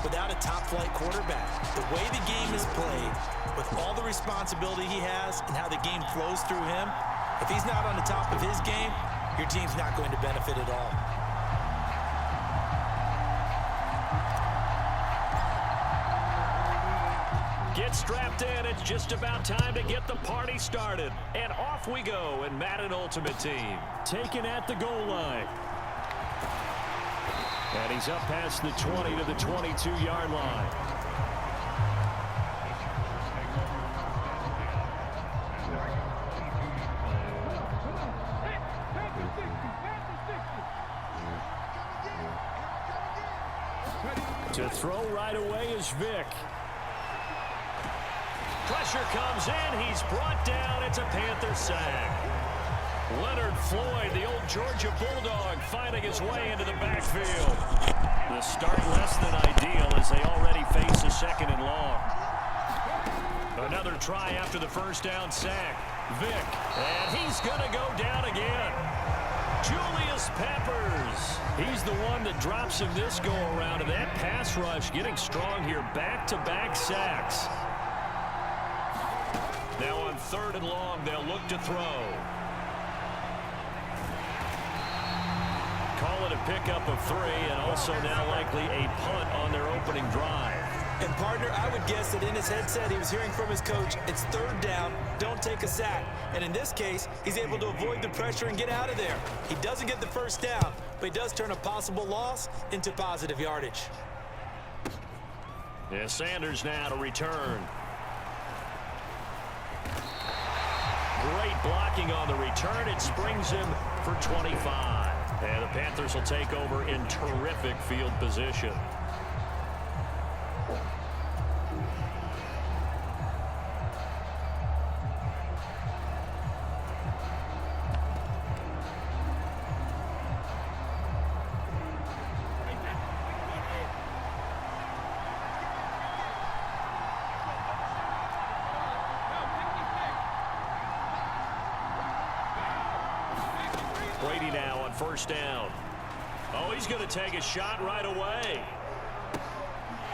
without a top-flight quarterback. The way the game is played, with all the responsibility he has and how the game flows through him, if he's not on the top of his game, your team's not going to benefit at all. Get strapped in. It's just about time to get the party started. And off we go in Madden Ultimate Team. Taken at the goal line. And he's up past the 20 to the 22-yard line. To throw right away is Vic. Pressure comes in. He's brought down. It's a Panther sack. Leonard Floyd, the old Georgia Bulldog, finding his way into the backfield. The start less than ideal as they already face a 2nd and long. Another try after the first down sack. Vic, and he's going to go down again. Julius Peppers. He's the one that drops him this go-around, and that pass rush getting strong here. Back-to-back sacks. Now on 3rd and long, they'll look to throw. Call it a pickup of 3, and also now likely a punt on their opening drive. And partner, I would guess that in his headset he was hearing from his coach, it's 3rd down, don't take a sack. And in this case, he's able to avoid the pressure and get out of there. He doesn't get the 1st down, but he does turn a possible loss into positive yardage. Yeah, Sanders now to return. Great blocking on the return. It springs him for 25. And the Panthers will take over in terrific field position. Brady now on 1st down. Oh, he's going to take a shot right away.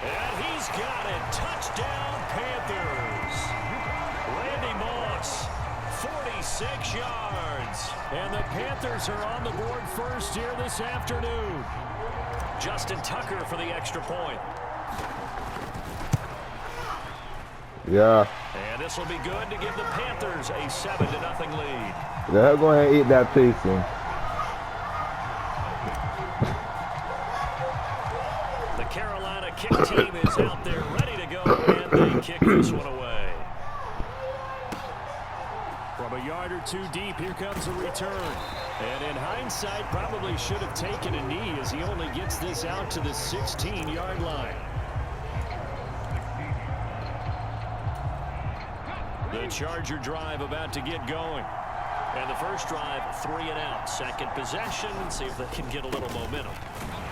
And he's got it. Touchdown, Panthers. Randy Moss, 46 yards. And the Panthers are on the board first here this afternoon. Justin Tucker for the extra point. Yeah. And this will be good to give the Panthers a 7-0 lead. They'll go ahead and eat that pizza. The Carolina kick team is out there ready to go, and they kick this one away. From a yard or 2 deep, here comes a return. And in hindsight, probably should have taken a knee as he only gets this out to the 16-yard line. The Charger drive about to get going. And the first drive, 3 and out. Second possession, see if they can get a little momentum.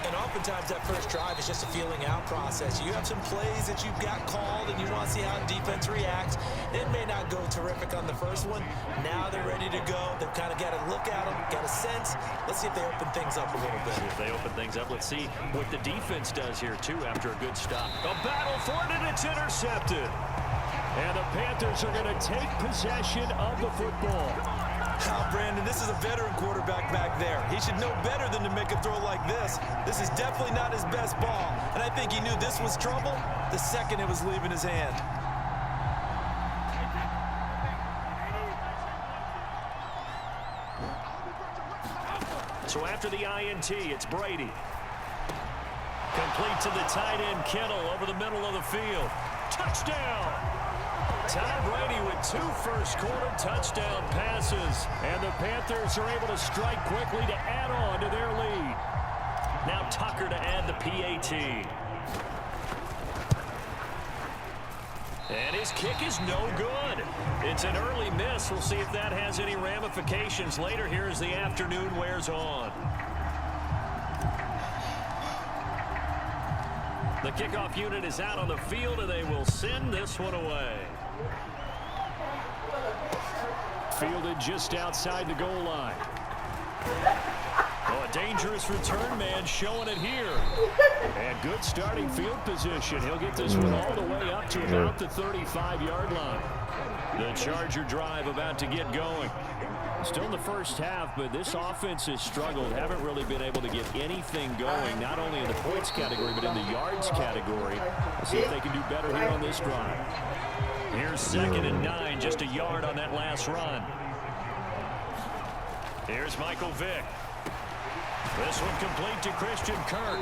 And oftentimes that first drive is just a feeling out process. You have some plays that you've got called and you want to see how the defense reacts. It may not go terrific on the first one. Now they're ready to go. They've kind of got to look at them, got a sense. Let's see if they open things up a little bit. If they open things up, let's see what the defense does here, too, after a good stop. A battle for it, and it's intercepted. And the Panthers are going to take possession of the football. Now, Brandon, this is a veteran quarterback back there. He should know better than to make a throw like this. This is definitely not his best ball. And I think he knew this was trouble the second it was leaving his hand. So after the INT, it's Brady. Complete to the tight end, Kittle, over the middle of the field. Touchdown! Tom Brady with 2 first-quarter touchdown passes. And the Panthers are able to strike quickly to add on to their lead. Now Tucker to add the PAT. And his kick is no good. It's an early miss. We'll see if that has any ramifications later here as the afternoon wears on. The kickoff unit is out on the field, and they will send this one away. Fielded just outside the goal line. Oh, a dangerous return man showing it here. And good starting field position. He'll get this one all the way up to about the 35-yard line. The Charger drive about to get going. Still in the first half, but this offense has struggled. Haven't really been able to get anything going, not only in the points category, but in the yards category. Let's see if they can do better here on this drive. Here's 2nd and 9, just a yard on that last run. Here's Michael Vick. This one complete to Christian Kirk.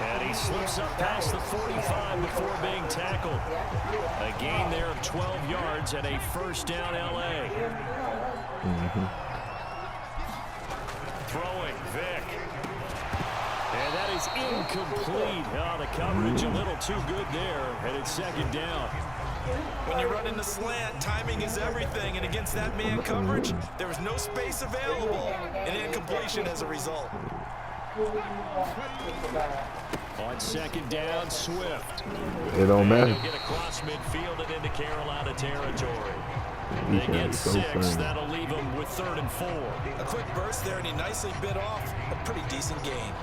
And he slips up past the 45 before being tackled. A gain there of 12 yards and a first down L.A. Throwing, Vick. And that is incomplete. Oh, the coverage a little too good there. And it's 2nd down. When you're running the slant, timing is everything. And against that man coverage, there was no space available. And incompletion as a result. On 2nd down, Swift. It don't matter. He'll get across midfield and into Carolina territory. They get 6. That'll leave them with 3rd and 4. A quick burst there, and he nicely bit off a pretty decent gain.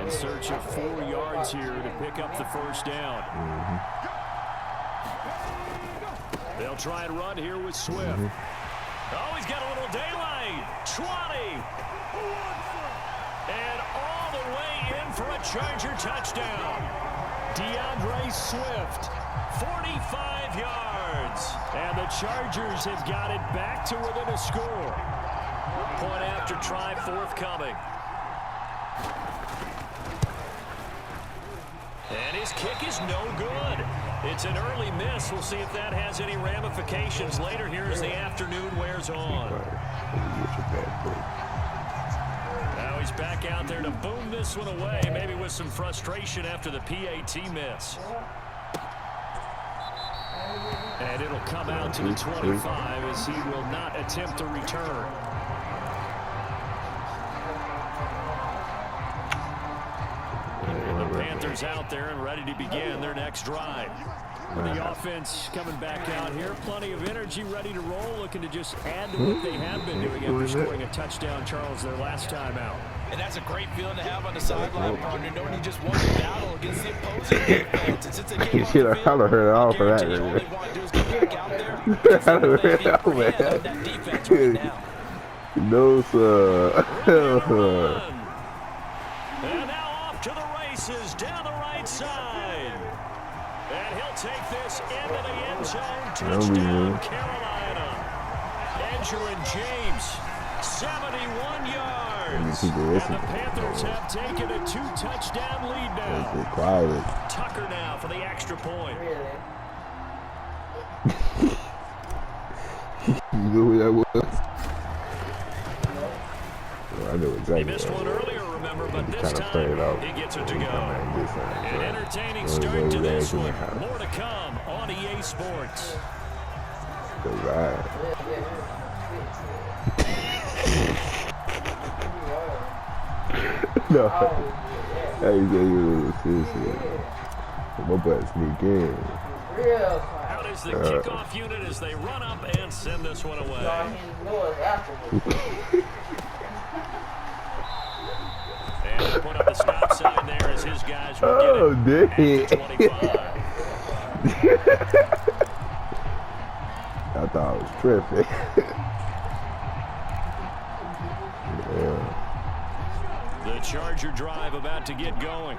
In search of 4 yards here to pick up the first down. They'll try and run here with Swift. Oh, he's got a little daylight. 20. And all the way in for a Charger touchdown. DeAndre Swift, 45 yards. And the Chargers have got it back to within a score. Point after try forthcoming. And his kick is no good. It's an early miss. We'll see if that has any ramifications later here as the afternoon wears on. Now he's back out there to boom this one away, maybe with some frustration after the PAT miss. And it'll come out to the 25 as he will not attempt to return. The Panthers out there and ready to begin their next drive. The offense coming back out here. Plenty of energy, ready to roll, looking to just add to what they have been doing after scoring a touchdown, Charles, their last time out. And that's a great feeling to have on the sideline, partner, knowing you just won the battle against the opposing defense. And since they came off the field, I heard it all for that. all they want to do is get back out there and see what they can bring out of that defense right now. No, sir. And now off to the races down the right side. And he'll take this into the end zone. Touchdown, Carolina. Edgerrin James, 71 yards. And the Panthers have taken a 2-touchdown lead now. Tucker now for the extra point. You know who that was? I know exactly. He missed one earlier, remember, but this time he gets it to go. An entertaining start to this one. More to come on EA Sports. No. Hey, you seriously. My butt sneak in. Out is the kickoff unit as they run up and send this one away. And put up the stop sign there as his guys will get it at the 25. I thought it was tripping. The Charger drive about to get going.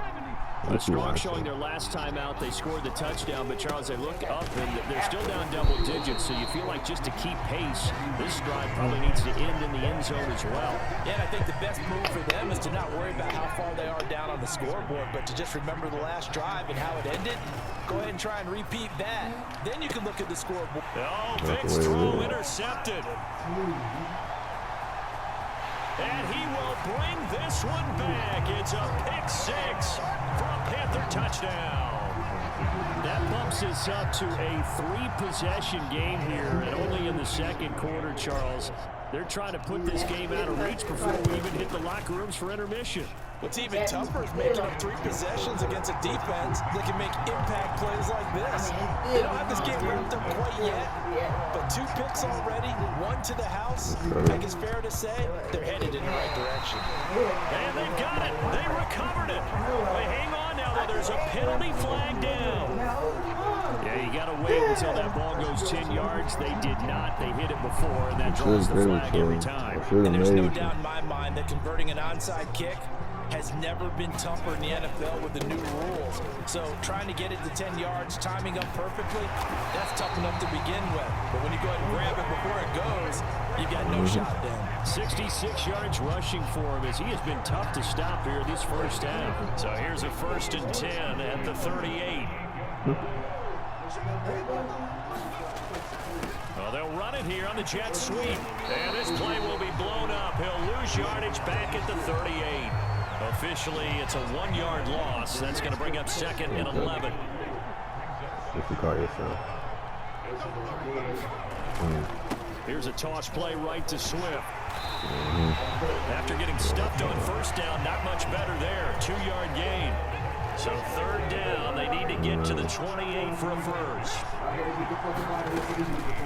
A strong showing their last time out. They scored the touchdown, but Charles, they look up and they're still down double digits, so you feel like just to keep pace, this drive probably needs to end in the end zone as well. Yeah, and I think the best move for them is to not worry about how far they are down on the scoreboard, but to just remember the last drive and how it ended. Go ahead and try and repeat that. Then you can look at the scoreboard. Oh, Vick's throw intercepted. And he will bring this one back. It's a pick six for a Panther touchdown. That bumps us up to a 3-possession game here, and only in the second quarter, Charles. They're trying to put this game out of reach before we even hit the locker rooms for intermission. What's even tougher is making up 3 possessions against a defense that can make impact plays like this. They don't have this game wrapped up quite yet, but 2 picks already, 1 to the house. I think it's fair to say they're headed in the right direction. And they've got it. They recovered it. They hang on now, though. There's a penalty flag down. Yeah, you got to wait until that ball goes 10 yards. They did not. They hit it before, and that draws the flag every time. And there's no doubt in my mind that converting an onside kick has never been tougher in the NFL with the new rules. So trying to get it to 10 yards, timing up perfectly, that's tough enough to begin with. But when you go ahead and grab it before it goes, you got no shot then. 66 yards rushing for him as he has been tough to stop here this first half. So here's a 1st and 10 at the 38. Well, they'll run it here on the jet sweep. And this play will be blown up. He'll lose yardage back at the 38. Officially, it's a 1-yard loss. That's going to bring up 2nd and 11. If you call yourself. Here's a toss play right to Swift. After getting stuffed on 1st down, not much better there. 2-yard gain. So 3rd down, they need to get to the 28 for a first.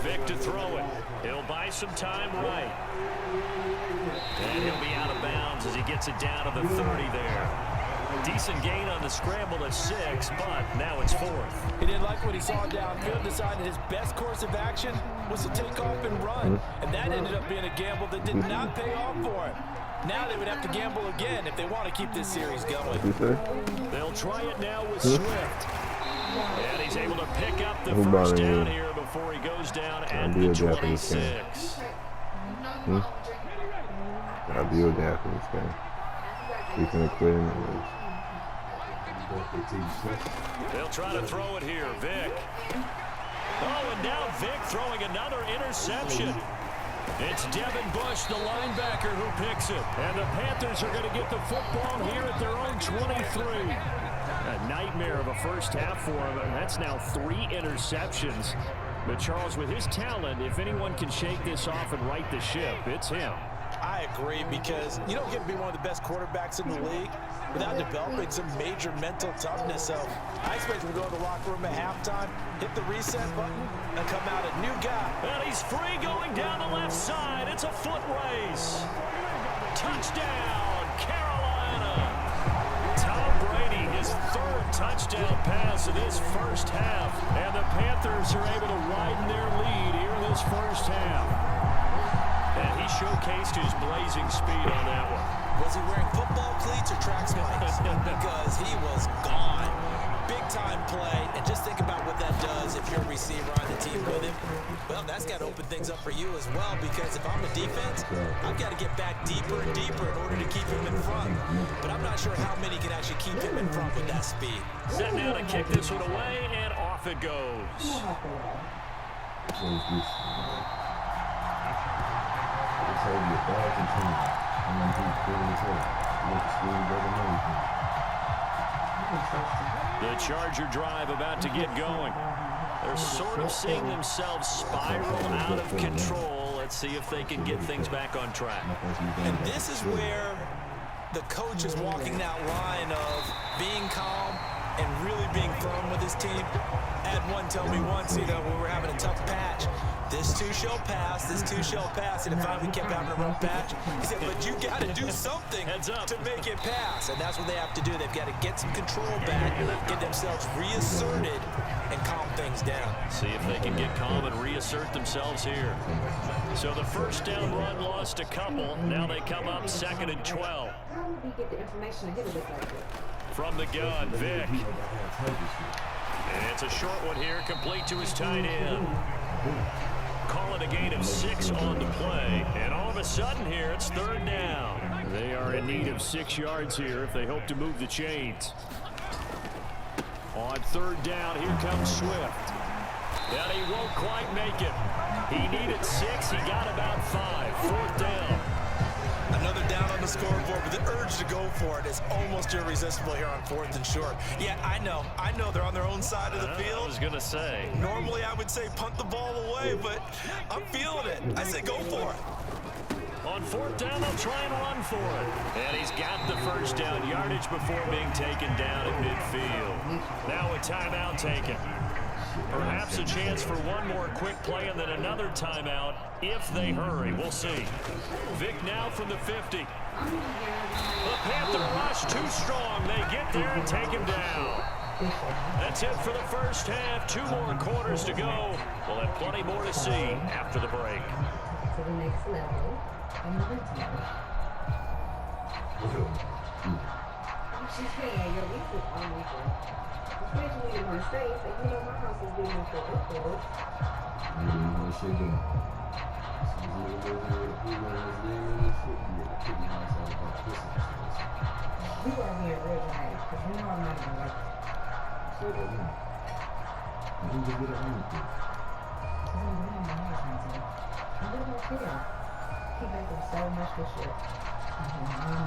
Vic to throw it. He'll buy some time right. And he'll be out of bounds as he gets it down to the 30 there. Decent gain on the scramble at 6, but now it's 4th. He didn't like what he saw downfield, decided his best course of action was to take off and run. And that ended up being a gamble that did not pay off for him. Now they would have to gamble again if they want to keep this series going. They'll try it now with Swift. And he's able to pick up the first down here before he goes down at the 26. I'll deal with that for this game. He's going to quit him. They'll try to throw it here. Vic. Oh, and now Vic throwing another interception. It's Devin Bush, the linebacker, who picks it. And the Panthers are going to get the football here at their own 23. A nightmare of a first half for him, and that's now 3 interceptions. But Charles, with his talent, if anyone can shake this off and right the ship, it's him. I agree, because you don't get to be one of the best quarterbacks in the league without developing some major mental toughness. So I expect him to go to the locker room at halftime, hit the reset button, and come out a new guy. And he's free going down the left side. It's a foot race. Touchdown, Carolina. Tom Brady, his 3rd touchdown pass of this first half. And the Panthers are able to widen their lead here in this first half. And he showcased his blazing speed on that one. Was he wearing football cleats or track spikes? Because he was gone. Big-time play. And just think about what that does if you're a receiver on the team with him. Well, that's got to open things up for you as well, because if I'm a defense, I've got to get back deeper and deeper in order to keep him in front. But I'm not sure how many can actually keep him in front with that speed. Set now to kick this one away, and off it goes. The Charger drive about to get going. They're sort of seeing themselves spiral out of control. Let's see if they can get things back on track. And this is where the coach is walking that line of being calm and really being firm with his team. I had one tell me once, when we were having a tough patch, this too shall pass, this too shall pass. And finally we kept having a rough patch. He said, but you got to do something to make it pass. And that's what they have to do. They've got to get some control back, get themselves reasserted, and calm things down. See if they can get calm and reassert themselves here. So the first down run lost a couple. Now they come up 2nd and 12. From the gun, Vic. And it's a short one here, complete to his tight end. Call it a gain of 6 on the play. And all of a sudden here, it's 3rd down. They are in need of 6 yards here if they hope to move the chains. On 3rd down, here comes Swift. And he won't quite make it. He needed 6. He got about 5. 4th down. Another down on the scoreboard, but the urge to go for it is almost irresistible here on 4th and short. Yeah, I know they're on their own side of the field. I was going to say. Normally I would say punt the ball away, but I'm feeling it. I say go for it. On fourth down, they'll try and run for it. And he's got the first down yardage before being taken down at midfield. Now a timeout taken. Perhaps a chance for one more quick play and then another timeout if they hurry. We'll see. Vic now from the 50. The Panther rush too strong. They get there and take him down. That's it for the first half. 2 more quarters to go. We'll have plenty more to see after the break. To the next level. She's paying your lease is on weekend. Especially in my state, but you know my house is being for leftovers. You are being real dramatic, because you know I'm not even like that. So do you. You need to get it on with it. Because I'm doing my husband, so I don't care. He back there so much for shit. I'm done.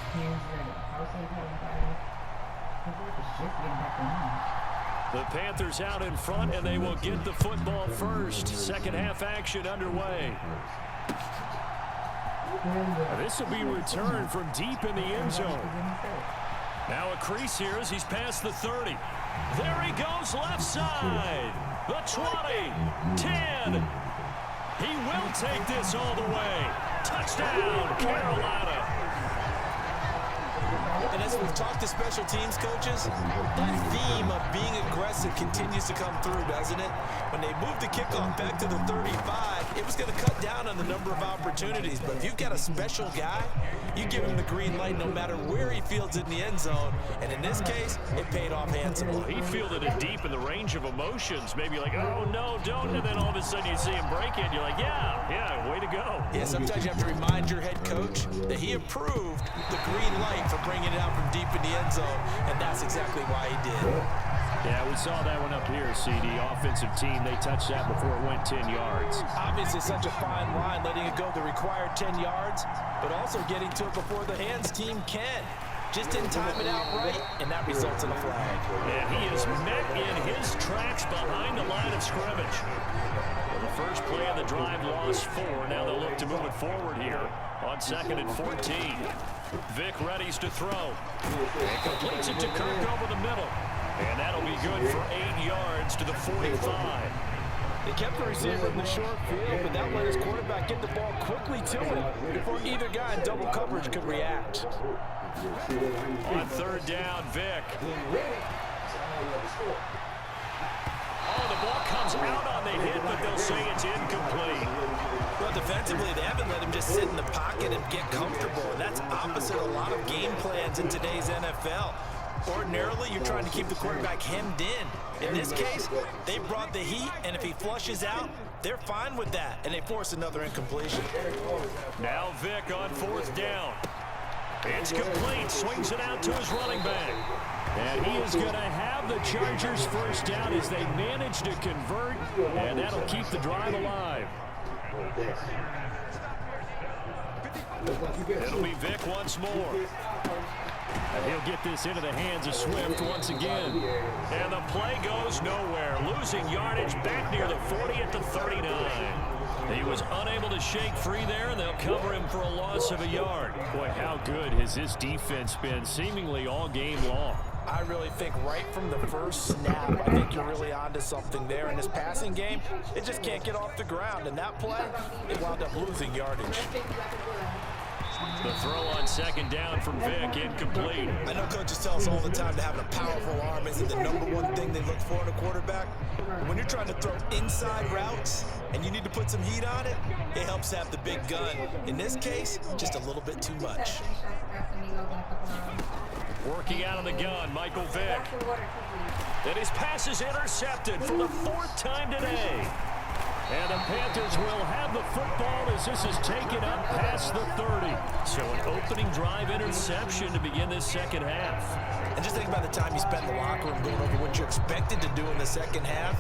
Hands ready. House ain't having fire. His work is just getting back on. The Panthers out in front, and they will get the football first. Second half action underway. This will be returned from deep in the end zone. Now a crease here as he's past the 30. There he goes left side. The 20, 10. He will take this all the way. Touchdown, Carolina. And as we've talked to special teams coaches, that theme of being aggressive continues to come through, doesn't it? When they moved the kickoff back to the 35, it was going to cut down on the number of opportunities. But if you've got a special guy, you give him the green light no matter where he fields it in the end zone. And in this case, it paid off handsomely. He fielded it deep in the range of emotions. Maybe like, oh, no, don't. And then all of a sudden you see him break it. You're like, yeah, way to go. Yeah, sometimes you have to remind your head coach that he approved the green light for bringing it out from deep in the end zone, and that's exactly why he did. Yeah, we saw that one up here, CD. Offensive team, they touched that before it went 10 yards. Obviously, such a fine line, letting it go the required 10 yards, but also getting to it before the hands team can. Just didn't time it out right, and that results in a flag. And he is met in his tracks behind the line of scrimmage. Well, the first play of the drive lost 4. Now they'll look to move it forward here on 2nd and 14. Vic readies to throw. And completes it to Kirk over the middle. And that'll be good for 8 yards to the 45. They kept the receiver in the short field, but that let his quarterback get the ball quickly to him before either guy in double coverage could react. On 3rd down, Vic. Oh, the ball comes out on the hit, but they'll say it's incomplete. Well, defensively, they haven't let him just sit in the pocket and get comfortable, and that's opposite a lot of game plans in today's NFL. Ordinarily, you're trying to keep the quarterback hemmed in. In this case, they brought the heat, and if he flushes out, they're fine with that, and they force another incompletion. Now Vic on 4th down. It's complete, swings it out to his running back. And he is going to have the Chargers first down as they manage to convert, and that'll keep the drive alive. It'll be Vic once more. And he'll get this into the hands of Swift once again. And the play goes nowhere. Losing yardage back near the 40 at the 39. He was unable to shake free there, and they'll cover him for a loss of a yard. Boy, how good has this defense been seemingly all game long? I really think right from the first snap, I think you're really onto something there. In this passing game, it just can't get off the ground. And that play, it wound up losing yardage. The throw on 2nd down from Vic, incomplete. I know coaches tell us all the time that having a powerful arm isn't the #1 thing they look for in a quarterback. When you're trying to throw inside routes and you need to put some heat on it, it helps to have the big gun. In this case, just a little bit too much. Working out of the gun, Michael Vick. And his pass is intercepted for the 4th time today. And the Panthers will have the football as this is taken up past the 30. So an opening drive interception to begin this second half. And just think about the time you spent in the locker room going over what you expected to do in the second half.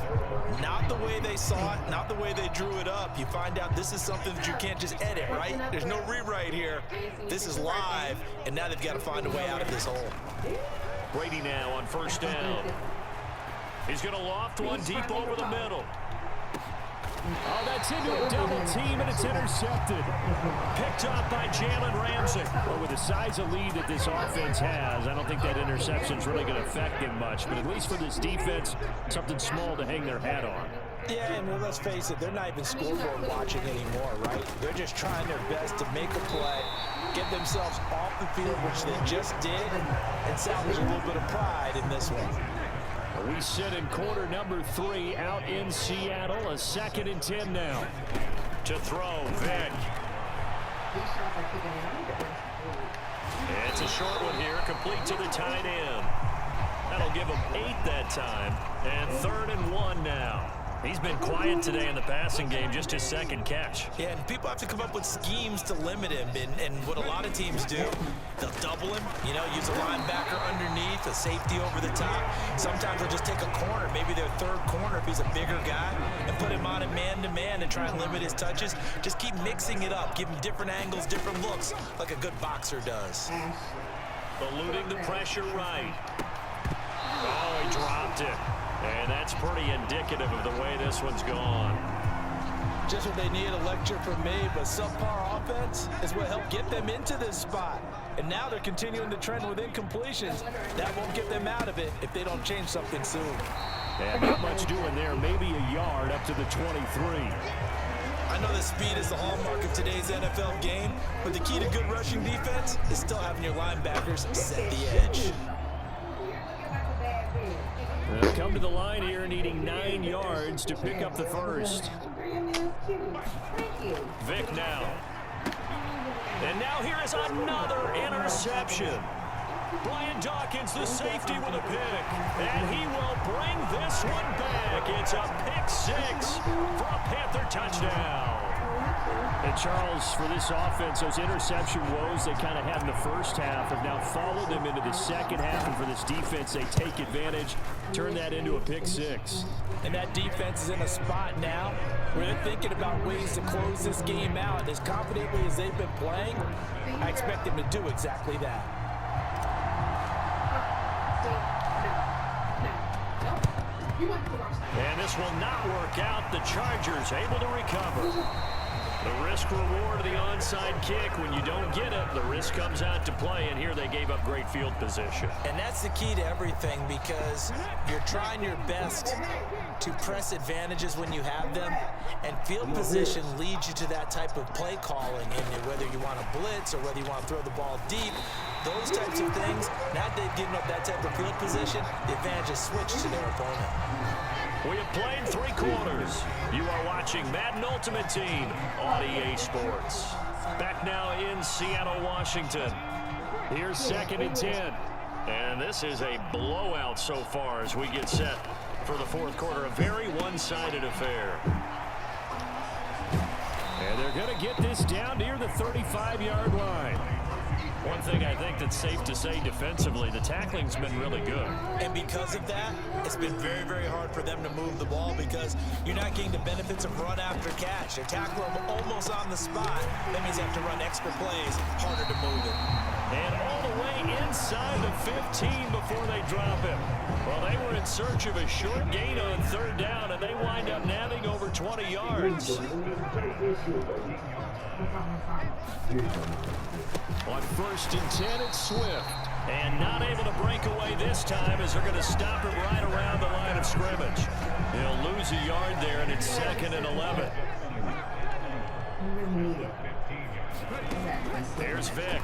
Not the way they saw it, not the way they drew it up. You find out this is something that you can't just edit, right? There's no rewrite here. This is live, and now they've got to find a way out of this hole. Brady now on 1st down. He's going to loft one deep over the middle. Oh, that's into a double team, and it's intercepted. Picked off by Jalen Ramsey. Well, with the size of lead that this offense has, I don't think that interception's really going to affect them much. But at least for this defense, something small to hang their hat on. Yeah, and let's face it, they're not even scoreboard watching anymore, right? They're just trying their best to make a play, get themselves off the field, which they just did, and salvage a little bit of pride in this one. We sit in quarter number 3 out in Seattle. A 2nd and 10 now. To throw, Vic. It's a short one here, complete to the tight end. That'll give him 8 that time. And 3rd and 1 now. He's been quiet today in the passing game, just his 2nd catch. Yeah, and people have to come up with schemes to limit him. And what a lot of teams do, they'll double him, you know, use a linebacker underneath, a safety over the top. Sometimes they'll just take a corner, maybe their 3rd corner if he's a bigger guy, and put him on a man-to-man and try and limit his touches. Just keep mixing it up, give him different angles, different looks, like a good boxer does. Eluding the pressure right. Oh, he dropped it. And that's pretty indicative of the way this one's gone. Just what they need, a lecture from me, but subpar offense is what helped get them into this spot. And now they're continuing the trend with incompletions. That won't get them out of it if they don't change something soon. And not much doing there, maybe a yard up to the 23. I know that speed is the hallmark of today's NFL game, but the key to good rushing defense is still having your linebackers set the edge. They'll come to the line here needing 9 yards to pick up the first. Vic now. And now here is another interception. Brian Dawkins, the safety, with a pick. And he will bring this one back. It's a pick 6 for a Panther touchdown. And Charles, for this offense, those interception woes they kind of had in the first half have now followed them into the second half. And for this defense, they take advantage, turn that into a pick 6. And that defense is in a spot now where they're thinking about ways to close this game out. As confidently as they've been playing, I expect them to do exactly that. And this will not work out. The Chargers able to recover. The risk-reward of the onside kick. When you don't get it, the risk comes out to play, and here they gave up great field position. And that's the key to everything, because you're trying your best to press advantages when you have them, and field position leads you to that type of play calling, and whether you want to blitz or whether you want to throw the ball deep, those types of things. Now they've given up that type of field position, the advantage is switched to their opponent. We have played 3 quarters. You are watching Madden Ultimate Team on EA Sports. Back now in Seattle, Washington. Here's 2nd and 10. And this is a blowout so far as we get set for the 4th quarter. A very one-sided affair. And they're going to get this down near the 35-yard line. One thing I think that's safe to say defensively, the tackling's been really good. And because of that, it's been very, very hard for them to move the ball because you're not getting the benefits of run after catch. They tackle them almost on the spot. That means they have to run extra plays, harder to move it. And all the way inside the 15 before they drop him. Well, they were in search of a short gain on 3rd down, and they wind up nabbing over 20 yards. On 1st and 10, it's Swift. And not able to break away this time as they're going to stop him right around the line of scrimmage. He'll lose a yard there, and it's 2nd and 11. There's Vic.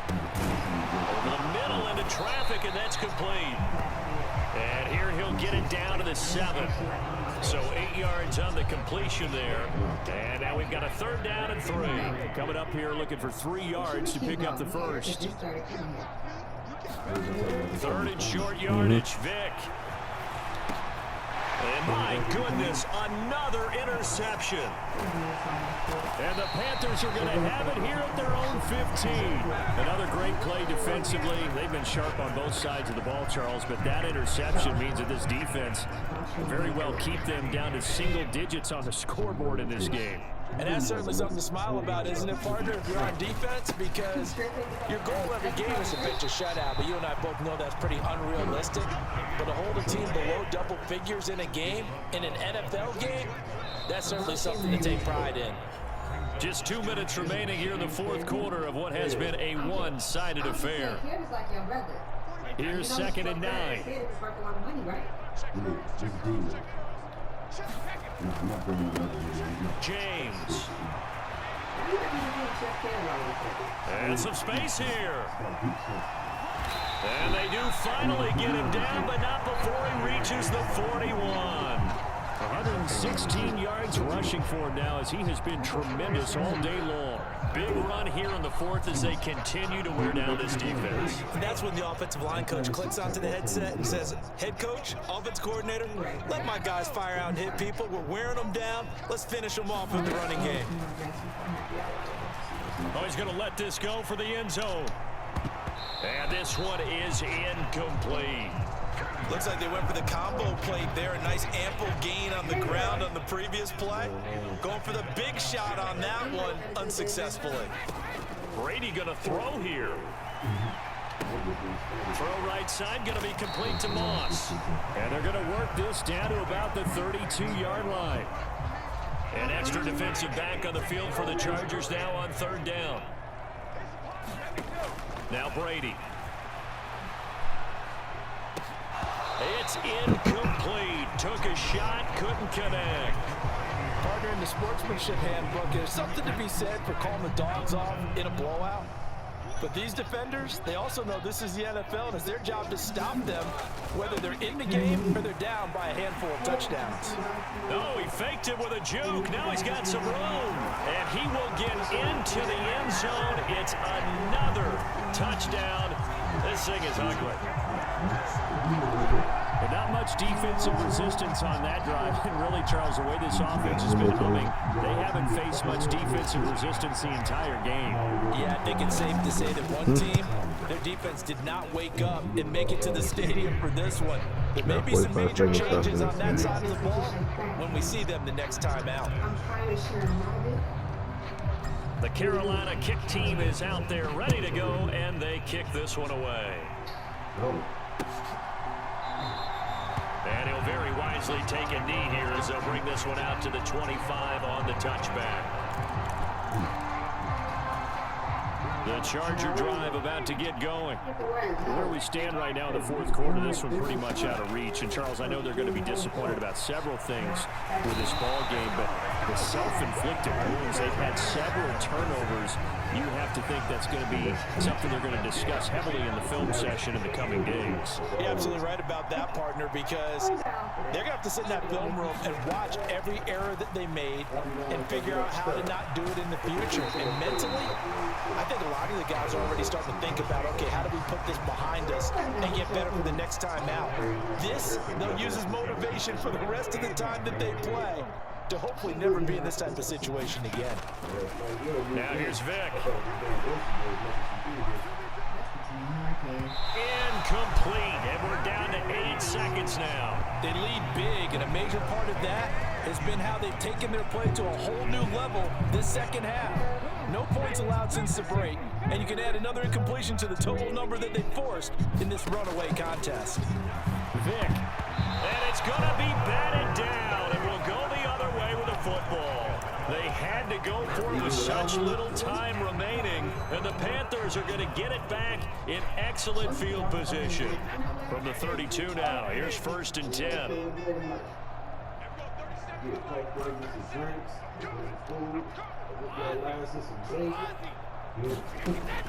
Over the middle into traffic, and that's complete. And here he'll get it down to the 7. So 8 yards on the completion there. And now we've got a 3rd down and 3. Coming up here looking for 3 yards to pick up the first. 3rd and short yardage, Vic. And my goodness, another interception. And the Panthers are going to have it here at their own 15. Another great play defensively. They've been sharp on both sides of the ball, Charles, but that interception means that this defense very well keep them down to single digits on the scoreboard in this game. And that's certainly something to smile about, isn't it, partner, if you're on defense? Because your goal every game is to pitch a shutout, but you and I both know that's pretty unrealistic. But to hold a team below double figures in a game, in an NFL game, that's certainly something to take pride in. Just 2 minutes remaining here in the fourth quarter of what has been a one-sided affair. Here's 2nd and 9. James. And some space here. And they do finally get him down, but not before he reaches the 41. 116 yards rushing for him now as he has been tremendous all day long. Big run here in the fourth as they continue to wear down this defense. And that's when the offensive line coach clicks onto the headset and says, head coach, offense coordinator, let my guys fire out and hit people. We're wearing them down. Let's finish them off with the running game. Oh, he's going to let this go for the end zone. And this one is incomplete. Looks like they went for the combo plate there. A nice ample gain on the ground on the previous play. Going for the big shot on that one unsuccessfully. Brady going to throw here. Throw right side going to be complete to Moss. And they're going to work this down to about the 32-yard line. An extra defensive back on the field for the Chargers now on 3rd down. Now Brady. It's incomplete. Took a shot, couldn't connect. Partner, in the sportsmanship handbook, there's something to be said for calling the dogs off in a blowout. But these defenders, they also know this is the NFL, and it's their job to stop them, whether they're in the game or they're down by a handful of touchdowns. Oh, he faked it with a juke. Now he's got some room. And he will get into the end zone. It's another touchdown. This thing is ugly. But not much defensive resistance on that drive. And really, Charles, the way this offense has been humming, they haven't faced much defensive resistance the entire game. Yeah, I think it's safe to say that one team, their defense did not wake up and make it to the stadium for this one. There may be some major changes on that side of the ball when we see them the next time out. The Carolina kick team is out there ready to go, and they kick this one away. And he'll very wisely take a knee here as they'll bring this one out to the 25 on the touchback. The Charger drive about to get going. Where we stand right now in the fourth quarter, this one pretty much out of reach. And Charles, I know they're going to be disappointed about several things with this ball game, but the self-inflicted wounds, they've had several turnovers. You have to think that's going to be something they're going to discuss heavily in the film session in the coming days. You're absolutely right about that, partner, because they're going to have to sit in that film room and watch every error that they made and figure out how to not do it in the future. And mentally, I think a lot of the guys are already starting to think about, okay, how do we put this behind us and get better for the next time out? This, they'll use as motivation for the rest of the time that they play to hopefully never be in this type of situation again. Now here's Vic. Incomplete, and we're down to 8 seconds now. They lead big, and a major part of that has been how they've taken their play to a whole new level this second half. No points allowed since the break, and you can add another incompletion to the total number that they forced in this runaway contest. Vic, and it's going to be batted down, and we'll go the other way with the football. They had to go for it with such little time remaining, and the Panthers are going to get it back in excellent field position. From the 32 now, here's 1st and 10.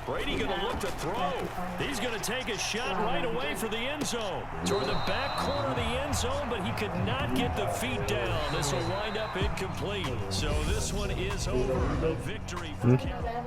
Brady going to look to throw. He's going to take a shot right away for the end zone. Toward the back corner of the end zone, but he could not get the feet down. This will wind up incomplete. So this one is over. A victory for Carolina.